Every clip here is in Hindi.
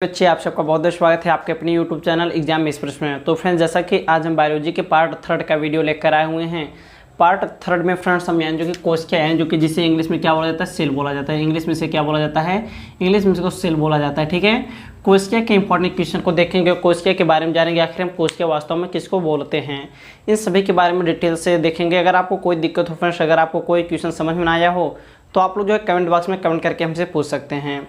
बच्चे आप सबका बहुत बहुत स्वागत है आपके अपने YouTube चैनल एग्जाम एक्सप्रेस में। तो फ्रेंड्स, जैसा कि आज हम बायोलॉजी के पार्ट 3 का वीडियो लेकर आए हुए हैं। पार्ट 3 में फ्रेंड्स हम यानी जो कि कोशिका है, जो कि जिसे इंग्लिश में क्या बोला जाता है, सेल बोला जाता है। इंग्लिश में से क्या बोला जाता है, इंग्लिश में से सेल बोला जाता है। ठीक है, कोशिका के इंपॉर्टेंट क्वेश्चन को देखेंगे, कोशिका के बारे में जानेंगे, आखिर हम कोशिका वास्तव में किसको बोलते हैं, इन सभी के बारे में डिटेल से देखेंगे। अगर आपको कोई दिक्कत हो फ्रेंड्स, अगर आपको कोई क्वेश्चन समझ में ना आया हो तो आप लोग जो है कमेंट बॉक्स में कमेंट करके हमसे पूछ सकते हैं।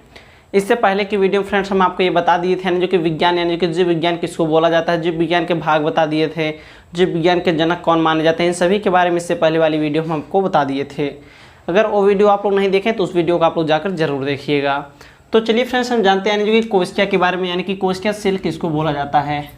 इससे पहले की वीडियो फ्रेंड्स हम आपको ये बता दिए थे जो कि विज्ञान यानी कि जीव विज्ञान किसको बोला जाता है, जीव विज्ञान के भाग बता दिए थे, जीव विज्ञान के जनक कौन माने जाते हैं, इन सभी के बारे में इससे पहले वाली वीडियो हम आपको बता दिए थे। अगर वो वीडियो आप लोग नहीं देखें तो उस वीडियो को आप लोग जाकर जरूर देखिएगा। तो चलिए फ्रेंड्स, हम जानते हैं जो कि कोशिका के बारे में, यानी कि कोशिका सेल किसको बोला जाता है।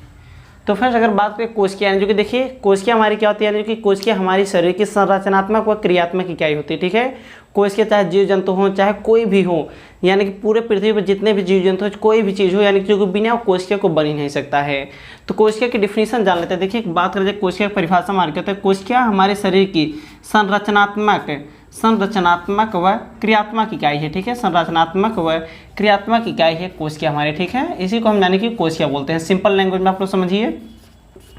तो फ्रेंड्स, अगर बात करें कोशिका यानी जो कि देखिए कोशिका हमारी क्या होती है, यानी कि कोशिका हमारी शरीर की संरचनात्मक व क्रियात्मक इकाई होती है। ठीक है, कोशिका चाहे जीव जंतु हो चाहे कोई भी हो, यानी कि पूरे पृथ्वी पर जितने भी जीव जंतु हो, कोई भी चीज़ हो, यानी कि जो बिना कोशिका को बन ही नहीं सकता है। तो कोशिका की डिफिनीशन जान लेते हैं। देखिए, बात करें कोशिका की परिभाषा हमारी कहते हैं, कोशिका हमारे शरीर की संरचनात्मक व क्रियात्मक इकाई है। ठीक है, संरचनात्मक व क्रियात्मक इकाई है कोशिका हमारे। ठीक है, इसी को हम यानी कि कोशिका बोलते हैं। सिंपल लैंग्वेज में आप लोग समझिए,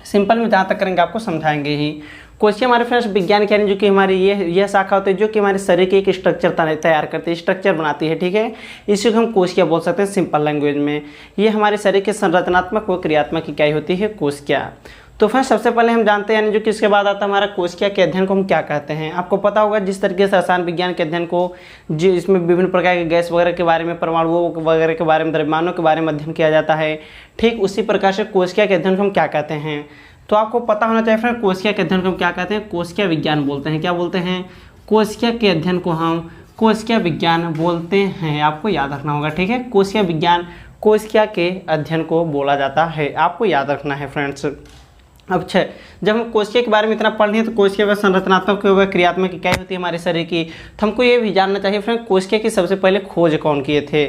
सिंपल में जहाँ तक करेंगे आपको समझाएंगे ही। कोशिका हमारे फ्रेंड्स विज्ञान के जो कि हमारी यह शाखा होती है जो कि हमारे शरीर के एक स्ट्रक्चर तैयार करती है, स्ट्रक्चर बनाती है। ठीक है, इसी को हम कोशिका बोल सकते हैं सिंपल लैंग्वेज में। ये हमारे शरीर के संरचनात्मक व क्रियात्मक इकाई होती है कोशिका। तो फ्रेंड्स, सबसे पहले हम जानते हैं जो कि इसके बाद आता है हमारा कोशिका के अध्ययन को हम क्या कहते हैं। आपको पता होगा जिस तरीके से रसायन विज्ञान के अध्ययन को जो इसमें विभिन्न प्रकार के गैस वगैरह के बारे में, परमाणुओं वगैरह के बारे में, द्रव्यमानों के बारे में अध्ययन किया जाता है, ठीक उसी प्रकार से कोशिका के अध्ययन को हम क्या कहते हैं। तो आपको पता होना चाहिए फ्रेंड, कोशिका के अध्ययन को हम क्या कहते हैं, कोशिका विज्ञान बोलते हैं। क्या बोलते हैं, कोशिका के अध्ययन को हम कोशिका विज्ञान बोलते हैं। आपको याद रखना होगा। ठीक है, कोशिका विज्ञान कोशिका के अध्ययन को बोला जाता है, आपको याद रखना है फ्रेंड्स। अच्छा, जब हम कोशिका के बारे में इतना पढ़ लिए तो कोशिका व संरचनात्मक व क्रियात्मक इकाई होती है हमारे शरीर की, तो हमको ये भी जानना चाहिए फ्रेंड कोशिका की सबसे पहले खोज कौन किए थे।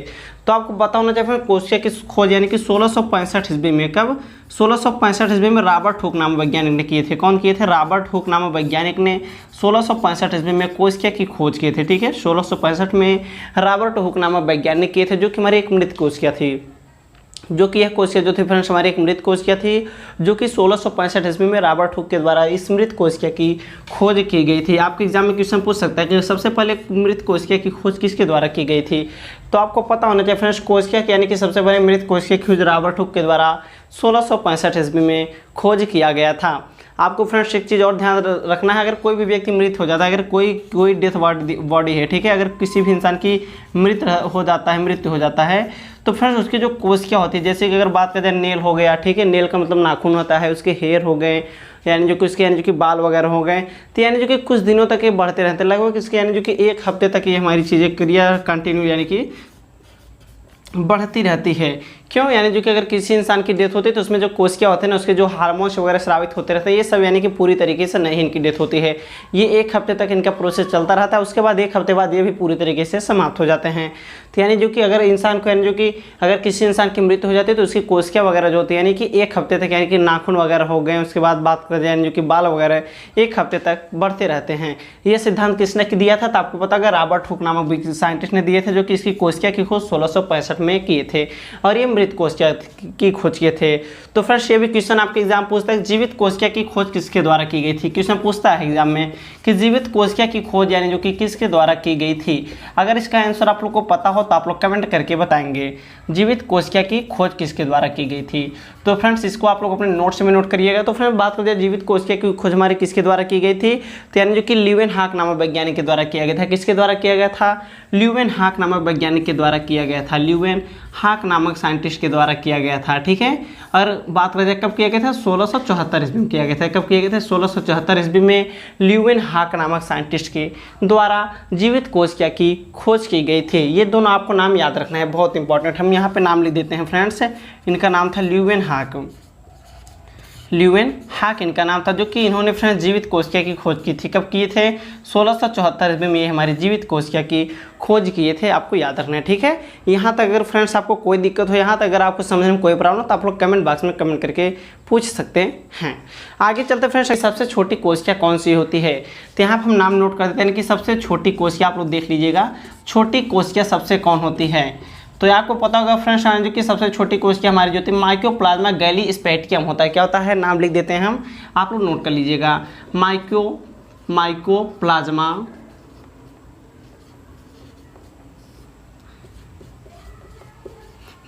तो आपको पता होना चाहिए फ्रेंड कोशिका की खोज यानी कि 1665 ईस्वी में, कब, 1665 ईस्वी में रॉबर्ट हुक नामक वैज्ञानिक ने किए थे। कौन किए थे, रॉबर्ट हुक नामक वैज्ञानिक ने 1665 ईस्वी में कोशिका की खोज किए थे। ठीक है, 1665 में रॉबर्ट हुक नामक वैज्ञानिक किए थे, जो कि हमारी एक मृत कोशिका थी, जो कि यह कोशिका जो थी फ्रेंड्स हमारी एक मृत कोशिका थी, जो कि 1665 ईस्वी में रॉबर्ट हुक के द्वारा इस मृत कोशिका की खोज की गई थी। आपके एग्जाम में क्वेश्चन पूछ सकता है कि सबसे पहले मृत कोशिका की खोज किसके द्वारा की गई थी। तो आपको पता होना चाहिए फ्रेंड्स, कोशिका यानी कि सबसे पहले मृत कोशिका की खोज रॉबर्ट हुक के द्वारा 1665 ईस्वी में खोज किया गया था। आपको फ्रेंड्स एक चीज़ और ध्यान रखना है, अगर कोई भी व्यक्ति मृत हो जाता है, अगर कोई डेथ बॉडी है, ठीक है, अगर किसी भी इंसान की मृत्यु हो जाता है तो फ्रेंड्स उसकी जो कोशिका होती है, जैसे कि अगर बात करते हैं नेल हो गया, ठीक है, नेल का मतलब नाखून होता है, उसके हेयर हो गए, यानी जो कि उसके यानी जो कि बाल वगैरह हो गए, तो यानी जो कि कुछ दिनों तक ये बढ़ते रहते हैं, लगभग इसके यानी जो कि 1 हफ्ते तक ये हमारी चीज़ें क्रिया कंटिन्यू यानी कि बढ़ती रहती है। क्यों, यानी जो कि अगर किसी इंसान की डेथ होती है तो उसमें जो कोशिका होते हैं ना, उसके जो हार्मोन्स वगैरह स्रावित होते रहते हैं, ये सब यानी कि पूरी तरीके से नहीं इनकी डेथ होती है। ये 1 हफ्ते तक इनका प्रोसेस चलता रहता है, उसके बाद 1 हफ्ते बाद ये भी पूरी तरीके से समाप्त हो जाते हैं। तो यानी जो कि अगर इंसान को यानी जो कि अगर किसी इंसान की मृत्यु हो जाती है तो उसकी कोशिका वगैरह जो होती है यानी कि 1 हफ्ते तक यानी कि नाखून वगैरह हो गए, उसके बाद बात करें यानी जो कि बाल वगैरह 1 हफ्ते तक बढ़ते रहते हैं। ये सिद्धांत किसने दिया था, तो आपको पता है रॉबर्ट हुक नामक साइंटिस्ट ने दिए थे, जो कि इसकी कोशिका की खोज 1665 में किए थे और ये मृत कोशिका की खोज किए थे। तो फ्रेंड्स, ये भी क्वेश्चन आपके एग्जाम पूछता है, जीवित कोशिका की खोज किसके द्वारा की गई थी। क्वेश्चन पूछता है एग्जाम में कि जीवित कोशिका की खोज यानी जो कि किसके द्वारा की गई थी। अगर इसका आंसर आप लोग को पता हो तो आप लोग कमेंट करके बताएंगे, जीवित कोशिका की खोज किसके द्वारा की गई थी। तो फ्रेंड्स, इसको आप लोग अपने नोट्स में नोट करिएगा। तो फ्रेंड्स, बात करते हैं जीवित कोशिका की खोज हमारी किसके द्वारा की गई थी, तो यानी जो कि ल्यूवेनहॉक नामक वैज्ञानिक के द्वारा किया गया था। किसके द्वारा किया गया था, ल्यूवेनहॉक नामक वैज्ञानिक के द्वारा किया गया था, ल्यूवेनहॉक नामक साइंटिस्ट के द्वारा किया गया था। ठीक है, और बात करें कब किया गया था, 1674 ईस्वी में किया गया था। कब किया गया था, 1674 ईस्वी में ल्यूवेनहॉक नामक साइंटिस्ट के द्वारा जीवित कोशिका की खोज की गई थी। ये दोनों आपको नाम याद रखना है, बहुत इंपॉर्टेंट। हम यहाँ पे नाम लिख देते हैं फ्रेंड्स, इनका नाम था ल्यूवेनहॉक इनका नाम था, जो कि इन्होंने फ्रेंड्स जीवित कोशिका की खोज की थी। कब किए थे, 1674 ईस्वी में ये हमारी जीवित कोशिका की खोज किए थे, आपको याद रखना है। ठीक है, यहाँ तक अगर फ्रेंड्स आपको कोई दिक्कत हो, यहाँ तक अगर आपको समझने में कोई प्रॉब्लम हो तो आप लोग कमेंट बॉक्स में कमेंट करके पूछ सकते हैं। आगे चलते फ्रेंड्स, सबसे छोटी कोशिका कौन सी होती है, तो यहाँ पर हम नाम नोट कर देते हैं कि सबसे छोटी कोशिका आप लोग देख लीजिएगा, छोटी कोशिका सबसे कौन होती है, तो आपको पता होगा फ्रेंड्स जो कि सबसे छोटी कोशिका हमारी जो होती है माइकोप्लाज्मा गैली स्पेक्ट्रम होता है। क्या होता है, नाम लिख देते हैं हम, आप लोग नोट कर लीजिएगा। माइकोप्लाज्मा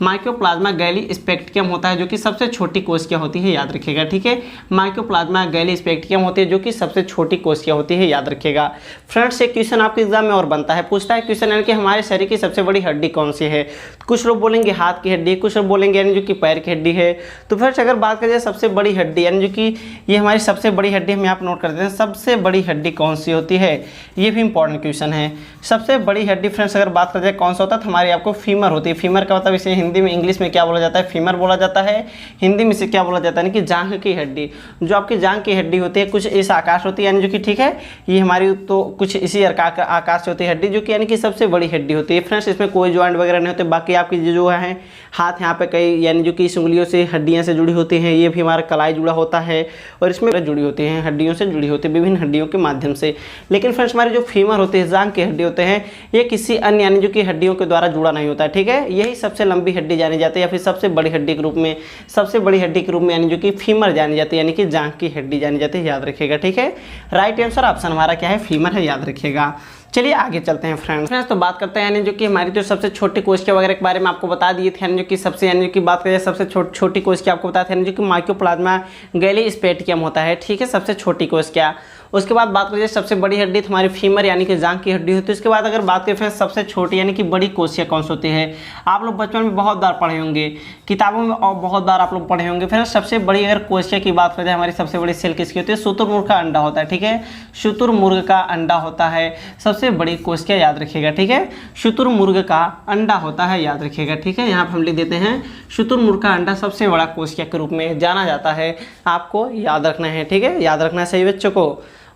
माइकोप्लाज्मा गैली स्पेक्ट्रम होता है जो कि सबसे छोटी कोशिका होती है, याद रखिएगा। ठीक है, माइकोप्लाज्मा गैली स्पेक्ट्रम होती है जो कि सबसे छोटी कोशिका होती है, याद रखिएगा। फ्रेंड्स एक क्वेश्चन आपके एग्जाम में और बनता है, पूछता है क्वेश्चन यानी कि हमारे शरीर की सबसे बड़ी हड्डी कौन सी है। कुछ लोग बोलेंगे हाथ की हड्डी, कुछ लोग बोलेंगे यानी जो कि पैर की हड्डी है। तो फ्रेंड्स अगर बात करें सबसे बड़ी हड्डी यानी जो कि ये हमारी सबसे बड़ी हड्डी, हम यहाँ पर नोट कर देते हैं सबसे बड़ी हड्डी कौन सी होती है, ये भी इंपॉर्टेंट क्वेश्चन है। सबसे बड़ी हड्डी फ्रेंड्स अगर बात करें कौन सा होता है, तो हमारी आपको फीमर होती है। फीमर का मतलब इसे हिंदी में इंग्लिश में क्या बोला जाता है, फीमर बोला जाता है। हिंदी में से क्या बोला जाता है कि जांघ की हड्डी। जो आपकी जांघ की हड्डी होती है कुछ इस आकार से होती है, यानी जो कि ठीक है ये हमारी तो कुछ इसी आकार से होती है हड्डी, जो कि यानी कि सबसे बड़ी हड्डी होती है। फ्रेंड्स इसमें कोई जॉइंट वगैरह नहीं होते। बाकी आपकी जो है हाथ यहाँ पे कई यानी जो कि उंगलियों से हड्डियाँ से जुड़ी होती हैं, ये भी हमारा कलाई जुड़ा होता है और इसमें जुड़ी होती हैं, हड्डियों से जुड़ी होती है विभिन्न हड्डियों के माध्यम से। लेकिन फ्रेंड्स हमारी जो फीमर होती है, जांघ की हड्डी होते हैं, ये किसी अन्य यानी जो कि हड्डियों के द्वारा जुड़ा नहीं होता है। ठीक है, यही सबसे लंबी हड्डी जानी जाती है या फिर सबसे बड़ी हड्डी के रूप में, सबसे बड़ी हड्डी के रूप में यानी जो कि फीमर जानी जाती है, यानी कि जांघ की हड्डी जानी जाती है, याद रखिएगा। ठीक है, राइट आंसर ऑप्शन हमारा क्या है, फीमर है, याद रखिएगा। चलिए आगे चलते हैं फ्रेंड्स। तो बात करते हैं यानी जो कि हमारी जो सबसे छोटी कोशिका वगैरह के बारे में आपको बता दिए थे, यानी जो कि सबसे यानी कि बात करें सबसे छोटी कोशिका आपको बताया था, यानी जो कि माइकोप्लाज्मा गैली स्पेक्ट्रम होता है। ठीक है, सबसे छोटी कोशिका। उसके बाद बात करिए सबसे बड़ी हड्डी हमारी फीमर यानी कि जांघ की हड्डी होती है। उसके बाद अगर बात करें फिर सबसे छोटी यानी कि बड़ी कोशिका कौन सी होती है, आप लोग बचपन में बहुत बार पढ़े होंगे, किताबों में और बहुत बार आप लोग पढ़े होंगे। फिर सबसे बड़ी अगर कोशिका की बात करें हमारी सबसे बड़ी सेल किसकी होती है, शुतुरमुर्ग का अंडा होता है। ठीक है, शुतुरमुर्ग का अंडा होता है सबसे बड़ी कोशिका, याद रखिएगा। ठीक है, शुतुरमुर्ग का अंडा होता है, याद रखिएगा। ठीक है, यहाँ पर हम लिख देते हैं शुतुरमुर्ग का अंडा सबसे बड़ा कोशिका के रूप में जाना जाता है, आपको याद रखना है। ठीक है, याद रखना है सही बच्चों को।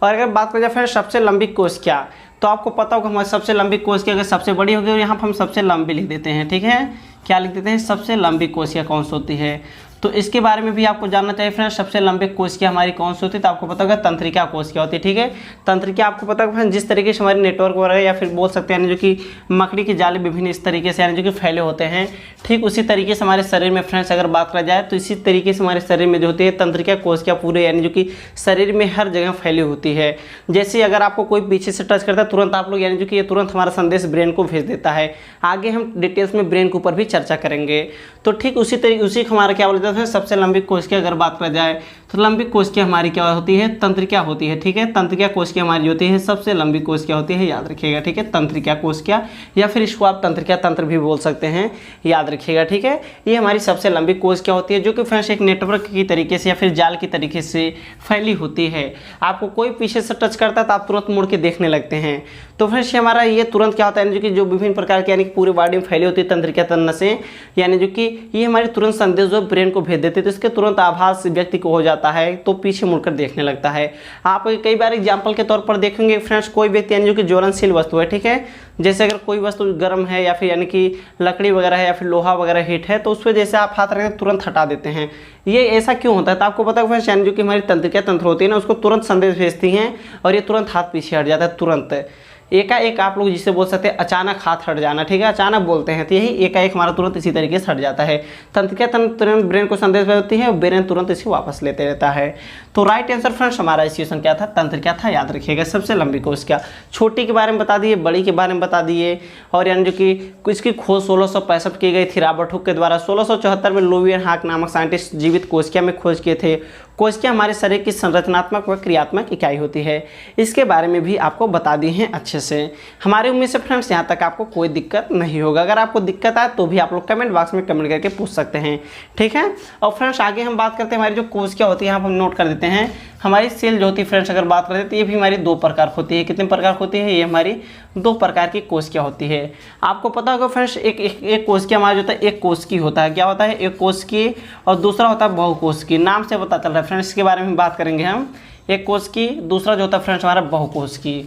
और अगर बात करें फिर सबसे लंबी कोशिका, तो आपको पता होगा हमारी सबसे लंबी कोशिका अगर सबसे बड़ी होगी और यहाँ पर हम सबसे लंबी लिख देते हैं। ठीक है, क्या लिख देते हैं, सबसे लंबी कोशिका कौन सी होती है। तो इसके बारे में भी आपको जानना चाहिए फ्रेंड्स, सबसे लंबी कोशिका हमारी कौन सी होती है, तो आपको पता होगा तंत्रिका कोशिका होती है। ठीक है, तंत्रिका आपको पता होगा जिस तरीके से हमारे नेटवर्क वगैरह या फिर बोल सकते हैं यानी जो कि मकड़ी की जाली विभिन्न इस तरीके से यानी जो कि फैले होते हैं, ठीक उसी तरीके से हमारे शरीर में फ्रेंड्स अगर बात करा जाए तो इसी तरीके से हमारे शरीर में जो होती है तंत्रिका कोशिका पूरे यानी जो कि शरीर में हर जगह फैली होती है। जैसे अगर आपको कोई पीछे से टच करता है तुरंत आप लोग यानी जो कि ये तुरंत हमारा संदेश ब्रेन को भेज देता है। आगे हम डिटेल्स में ब्रेन के ऊपर भी चर्चा करेंगे। तो ठीक उसी तरीके उसी को हमारा क्या बोला जाता है सबसे लंबी कोशिका अगर बात करा जाए तो लंबी कोशिका हमारी क्या होती है, तंत्रिका होती है। ठीक है, तंत्रिका कोशिका हमारी होती है सबसे लंबी कोशिका होती है, याद रखिएगा। ठीक है, तंत्रिका कोशिका या फिर इसको आप तंत्रिका तंत्र भी बोल सकते हैं, याद रखिएगा। ठीक है, ये हमारी सबसे लंबी कोशिका होती है जो कि फ्रेंड्स एक नेटवर्क की तरीके से या फिर जाल की तरीके से फैली होती है। आपको कोई पीछे से टच करता है तो आप तुरंत मुड़ के देखने लगते हैं। तो फ्रेंड्स हमारा ये तुरंत क्या होता है जो कि जो विभिन्न प्रकार के यानी कि पूरी बॉडी में फैली होती है तंत्रिका तंत्र से, यानी जो कि ये हमारे तुरंत संदेश जो ब्रेन को भेज देते हैं तो इसके तुरंत आभास व्यक्ति को हो जाता है तो पीछे मुड़कर देखने लगता है। आप कई बार एग्जाम्पल के तौर पर देखेंगे फ्रेंड्स, कोई व्यक्ति यानी जो कि ज्वलनशील वस्तु है, ठीक है, जैसे अगर कोई वस्तु गर्म है या फिर यानी कि लकड़ी वगैरह है या फिर लोहा वगैरह हीट है तो उस पर जैसे आप हाथ रखें तुरंत हटा देते हैं। ये ऐसा क्यों होता है, तो आपको पता है फ्रेंड्स यानी जो कि हमारी तंत्रिका तंत्र होती है ना उसको तुरंत संदेश भेजती हैं और ये तुरंत हाथ पीछे हट जाता है, तुरंत एकाएक आप लोग जिसे बोल सकते हैं अचानक हाथ हट जाना। ठीक है, अचानक बोलते हैं तो यही एकाएक हमारा तुरंत इसी तरीके से हट जाता है। तंत्रिका तंत्र तुरंत ब्रेन को संदेश भेजती है और ब्रेन तुरंत इसे वापस लेते रहता है। तो राइट आंसर फ्रेंड्स हमारा इस क्वेश्चन क्या था, तंत्रिका था, याद रखिएगा। सबसे लंबी कोशिका, छोटी के बारे में बता दिए, बड़ी के बारे में बता दिए और यानी जो कि इसकी खोज 1665 की गई थी रॉबर्ट हुक के द्वारा। 1674 में लुईवियन हाक नामक साइंटिस्ट जीवित कोशिका में खोज किए थे। कोशिका हमारे शरीर की संरचनात्मक व क्रियात्मक इकाई होती है, इसके बारे में भी आपको बता दिए हैं अच्छे से। हमारी उम्मीद से फ्रेंड्स यहाँ तक आपको कोई दिक्कत नहीं होगा। अगर आपको दिक्कत आए तो भी आप लोग कमेंट बॉक्स में कमेंट करके पूछ सकते हैं, ठीक है। और फ्रेंड्स आगे हम बात करते हैं हमारी जो कोशिका होती है, यहाँ हम नोट कर देते हैं हमारी सेल जो होती है फ्रेंड्स अगर बात करते हैं तो ये भी हमारी दो प्रकार होती है। कितने प्रकार होती है, ये हमारी दो प्रकार की कोशिका होती है। आपको पता होगा फ्रेंड्स एक कोशिका हमारा जो होता है एक कोशिकी होता है, क्या होता है, एक कोशिकी, और दूसरा होता है बहुकोशिकी। नाम से पता चल रहा है फ्रेंड्स, इसके बारे में बात करेंगे हम। एक कोशिकी, दूसरा जो होता है फ्रेंड्स हमारा बहुकोशिकी,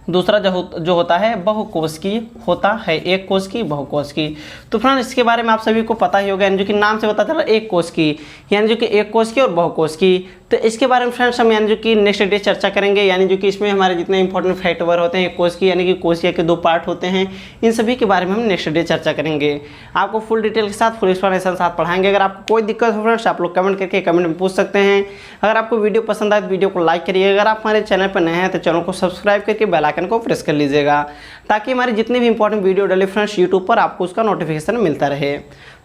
दूसरा जो होता है बहुकोशिकी होता है, एक कोशिकी बहुकोशिकी। तो फ्रेंड्स इसके बारे में आप सभी को पता ही होगा, यानी जो कि नाम से पता चल रहा है एक कोशिकी, यानी जो कि एक कोशिकी और बहुकोशिकी। तो इसके बारे में फ्रेंड्स हम यानी जो कि नेक्स्ट डे चर्चा करेंगे, यानी जो कि इसमें हमारे जितने इंपॉर्टेंट फैक्ट वगैरह होते हैं कोश की, यानी कि कोशिका के 2 पार्ट होते हैं, इन सभी के बारे में हम नेक्स्ट डे चर्चा करेंगे। आपको फुल डिटेल के साथ, फुल एक्सप्लेनेशन साथ पढ़ाएंगे। अगर आपको कोई दिक्कत हो फ्रेंड्स, आप लोग कमेंट करके कमेंट में पूछ सकते हैं। अगर आपको वीडियो पसंद आए तो वीडियो को लाइक करिए। अगर आप हमारे चैनल पर नए हैं तो चैनल को सब्सक्राइब करके बेल आइकन को प्रेस कर लीजिएगा, ताकि हमारी जितने भी इंपॉर्टेंट वीडियो डाले फ्रेंड्स यूट्यूब पर आपको उसका नोटिफिकेशन मिलता रहे।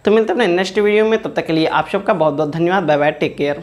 तो मिलते हैं अपने नेक्स्ट वीडियो में, तब तक के लिए आप सबका बहुत बहुत धन्यवाद। Bye bye, take care.